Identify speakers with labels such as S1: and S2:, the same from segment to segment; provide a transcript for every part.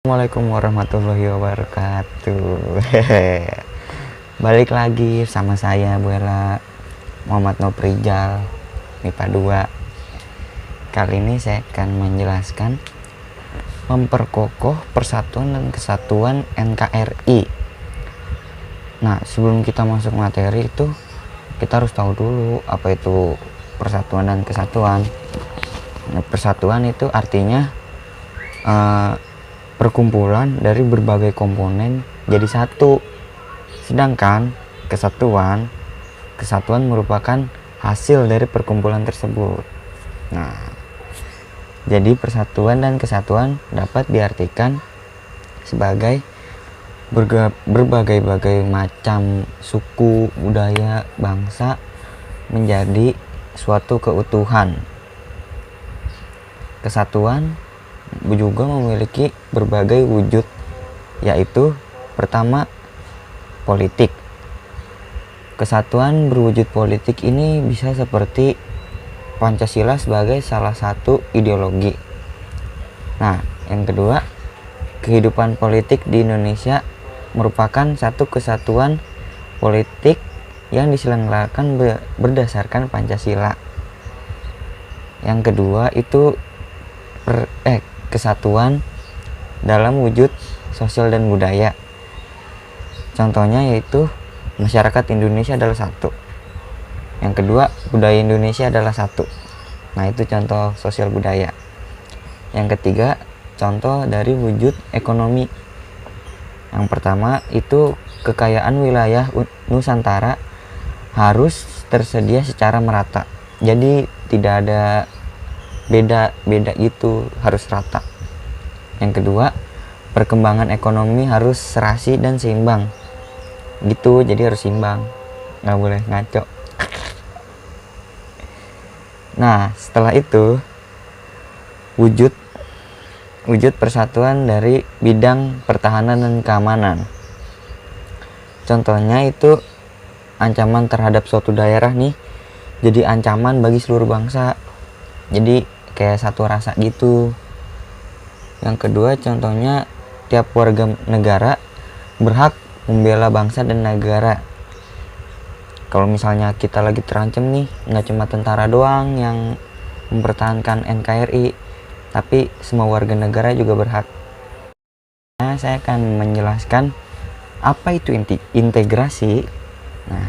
S1: Assalamualaikum warahmatullahi wabarakatuh. Balik lagi sama saya Buela Muhammad Noprijal MIPA 2. Kali ini saya akan menjelaskan memperkokoh persatuan dan kesatuan NKRI. Nah, sebelum kita masuk materi itu kita harus tahu dulu apa itu persatuan dan kesatuan. Nah, persatuan itu artinya perkumpulan dari berbagai komponen jadi satu, sedangkan kesatuan merupakan hasil dari perkumpulan tersebut. Nah, jadi persatuan dan kesatuan dapat diartikan sebagai berbagai macam suku, budaya, bangsa menjadi suatu keutuhan. Kesatuan juga memiliki berbagai wujud, yaitu pertama, politik. Kesatuan berwujud politik ini bisa seperti Pancasila sebagai salah satu ideologi. Nah, yang kedua, kehidupan politik di Indonesia merupakan satu kesatuan politik yang diselenggarakan berdasarkan Pancasila. Yang kedua itu kesatuan dalam wujud sosial dan budaya. Contohnya yaitu masyarakat Indonesia adalah satu. Yang kedua, budaya Indonesia adalah satu. Nah, itu contoh sosial budaya. Yang ketiga, contoh dari wujud ekonomi. Yang pertama itu kekayaan wilayah Nusantara harus tersedia secara merata. Jadi tidak ada beda gitu, harus rata. Yang kedua, perkembangan ekonomi harus serasi dan seimbang gitu, jadi harus seimbang, nggak boleh ngaco. Nah, setelah itu wujud persatuan dari bidang pertahanan dan keamanan. Contohnya itu ancaman terhadap suatu daerah nih jadi ancaman bagi seluruh bangsa, jadi kayak satu rasa gitu. Yang kedua, contohnya tiap warga negara berhak membela bangsa dan negara. Kalau misalnya kita lagi terancam nih, nggak cuma tentara doang yang mempertahankan NKRI, tapi semua warga negara juga berhak. Nah, saya akan menjelaskan apa itu integrasi. Nah,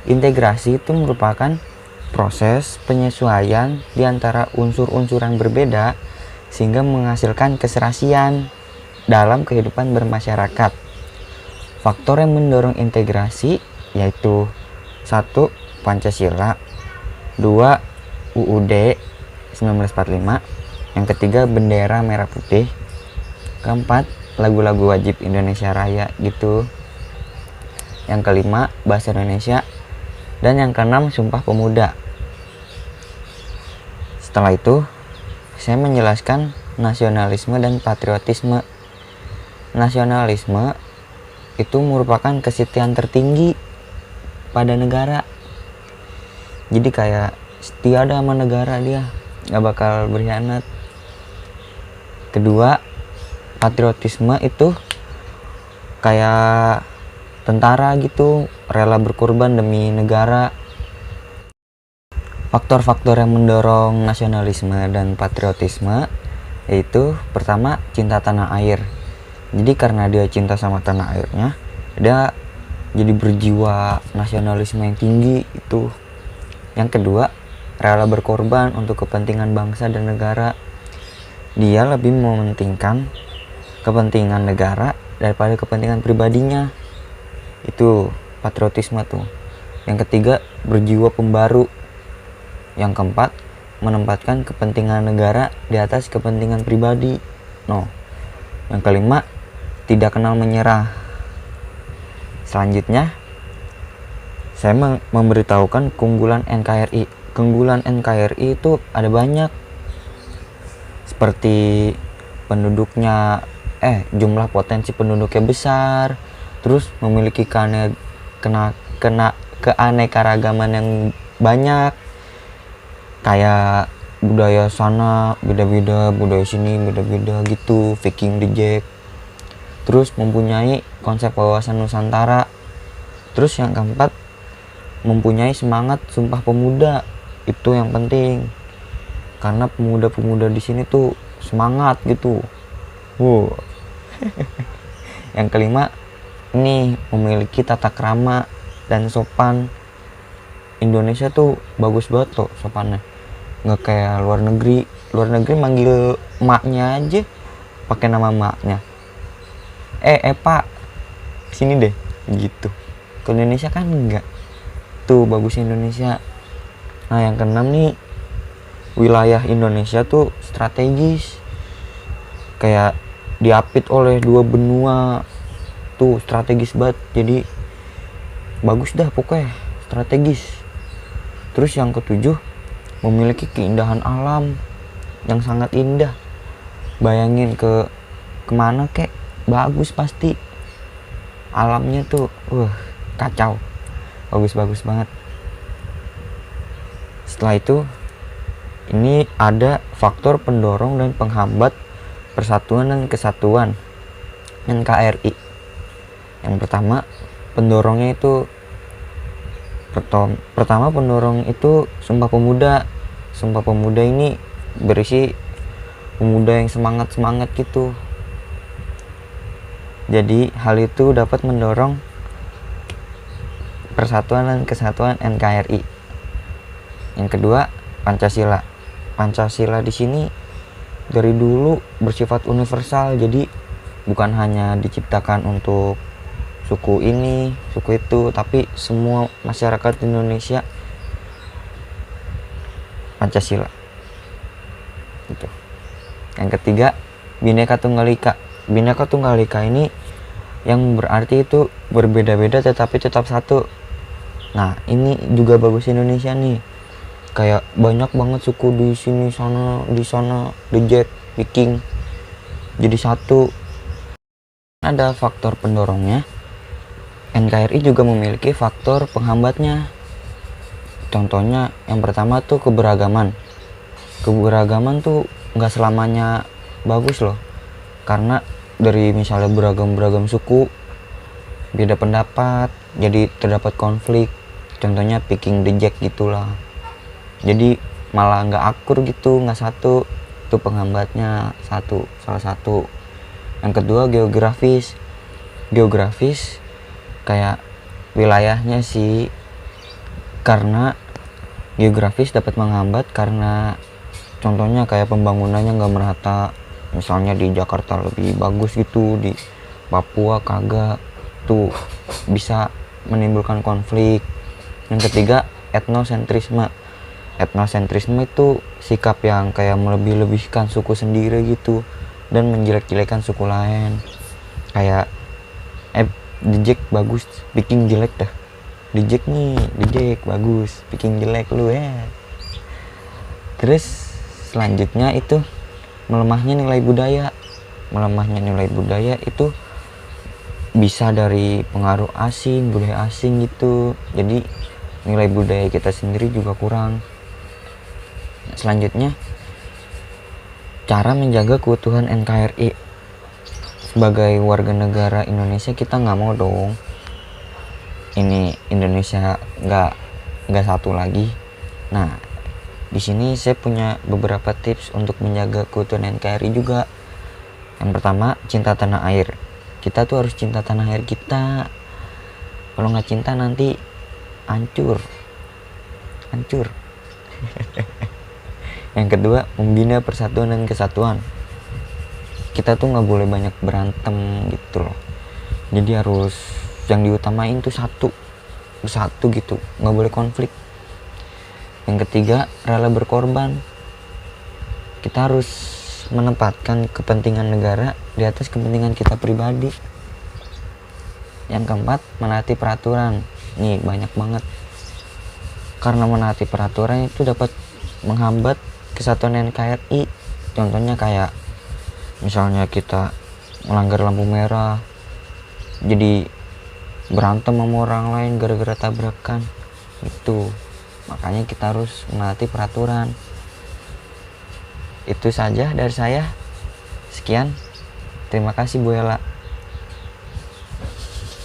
S1: integrasi itu merupakan proses penyesuaian di antara unsur-unsur yang berbeda sehingga menghasilkan keserasian dalam kehidupan bermasyarakat. Faktor yang mendorong integrasi yaitu 1. Pancasila, 2. UUD 1945, yang ketiga bendera merah putih, keempat lagu-lagu wajib Indonesia Raya gitu, yang kelima bahasa Indonesia, dan yang keenam Sumpah Pemuda. Setelah itu saya menjelaskan nasionalisme dan patriotisme. Nasionalisme itu merupakan kesetiaan tertinggi pada negara. Jadi kayak setia sama negara, dia gak bakal berkhianat. Kedua, patriotisme itu kayak tentara gitu, rela berkorban demi negara. Faktor-faktor yang mendorong nasionalisme dan patriotisme yaitu pertama, cinta tanah air. Jadi karena dia cinta sama tanah airnya, dia jadi berjiwa nasionalisme yang tinggi itu. Yang kedua, rela berkorban untuk kepentingan bangsa dan negara. Dia lebih mementingkan kepentingan negara daripada kepentingan pribadinya. Itu patriotisme tuh. Yang ketiga, berjiwa pembaru. Yang keempat, menempatkan kepentingan negara di atas kepentingan pribadi. Yang kelima, tidak kenal menyerah. Selanjutnya, saya memberitahukan keunggulan NKRI. Keunggulan NKRI itu ada banyak, seperti penduduknya jumlah potensi penduduknya besar, terus memiliki keanekaragaman yang banyak, kayak budaya sana beda-beda, budaya sini beda-beda gitu, Viking reject. terus mempunyai konsep wawasan Nusantara, terus yang keempat mempunyai semangat Sumpah Pemuda. Itu yang penting, karena pemuda-pemuda di sini tuh semangat gitu. Wow. Yang kelima, ini memiliki tata krama dan sopan. Indonesia tuh bagus banget loh sopannya, nggak kayak luar negeri. Luar negeri manggil emaknya aja pakai nama emaknya, pak sini deh gitu. Ke Indonesia kan enggak, tuh bagus Indonesia. Nah yang keenam nih, wilayah Indonesia tuh strategis, kayak diapit oleh 2 benua, tuh strategis banget. Jadi bagus dah pokoknya, strategis. Terus yang ketujuh, memiliki keindahan alam yang sangat indah. Bayangin kemana kek, bagus pasti alamnya tuh kacau, bagus banget. Setelah itu, ini ada faktor pendorong dan penghambat persatuan dan kesatuan NKRI. Yang pertama, pendorongnya itu pendorong itu Sumpah Pemuda. Sumpah Pemuda ini berisi pemuda yang semangat gitu. Jadi hal itu dapat mendorong persatuan dan kesatuan NKRI. Yang kedua, Pancasila. Pancasila di sini dari dulu bersifat universal, jadi bukan hanya diciptakan untuk suku ini, suku itu, tapi semua masyarakat Indonesia Pancasila. Gitu. Yang ketiga, Bhinneka Tunggal Ika. Bhinneka Tunggal Ika ini yang berarti itu berbeda-beda tetapi tetap satu. Nah, ini juga bagus Indonesia nih. Kayak banyak banget suku di sini, sana, di sana, di Jack, Viking. Jadi satu. Ada faktor pendorongnya. NKRI juga memiliki faktor penghambatnya. Contohnya yang pertama tuh keberagaman. Keberagaman tuh nggak selamanya bagus loh, karena dari misalnya beragam suku, beda pendapat, jadi terdapat konflik. Contohnya picking the jack gitulah, jadi malah nggak akur gitu, nggak satu. Itu penghambatnya salah satu. Yang kedua, geografis kayak wilayahnya sih, karena geografis dapat menghambat karena contohnya kayak pembangunannya nggak merata. Misalnya di Jakarta lebih bagus gitu, di Papua kagak, tuh bisa menimbulkan konflik. Yang ketiga, etnosentrisme itu sikap yang kayak melebih-lebihkan suku sendiri gitu dan menjelek-jelekan suku lain. Kayak The Jack bagus, bikin jelek dah. The Jack bagus, bikin jelek lu ya. Terus selanjutnya itu melemahnya nilai budaya. Melemahnya nilai budaya itu bisa dari pengaruh asing, budaya asing gitu. Jadi nilai budaya kita sendiri juga kurang. Selanjutnya, cara menjaga keutuhan NKRI. Sebagai warga negara Indonesia, kita nggak mau dong ini Indonesia nggak satu lagi. Nah, di sini saya punya beberapa tips untuk menjaga keutuhan NKRI juga. Yang pertama, cinta tanah air. Kita tuh harus cinta tanah air kita. Kalau nggak cinta nanti hancur. Yang kedua, membina persatuan dan kesatuan. Kita tuh nggak boleh banyak berantem gitu loh. Jadi harus yang diutamain tuh satu gitu, nggak boleh konflik. Yang ketiga, rela berkorban. Kita harus menempatkan kepentingan negara di atas kepentingan kita pribadi. Yang keempat, menaati peraturan. Nih banyak banget, karena menaati peraturan itu dapat menghambat kesatuan NKRI. Contohnya kayak misalnya kita melanggar lampu merah, jadi berantem sama orang lain gara-gara tabrakan itu. Makanya kita harus menaati peraturan. Itu saja dari saya. Sekian, terima kasih Bu Ella.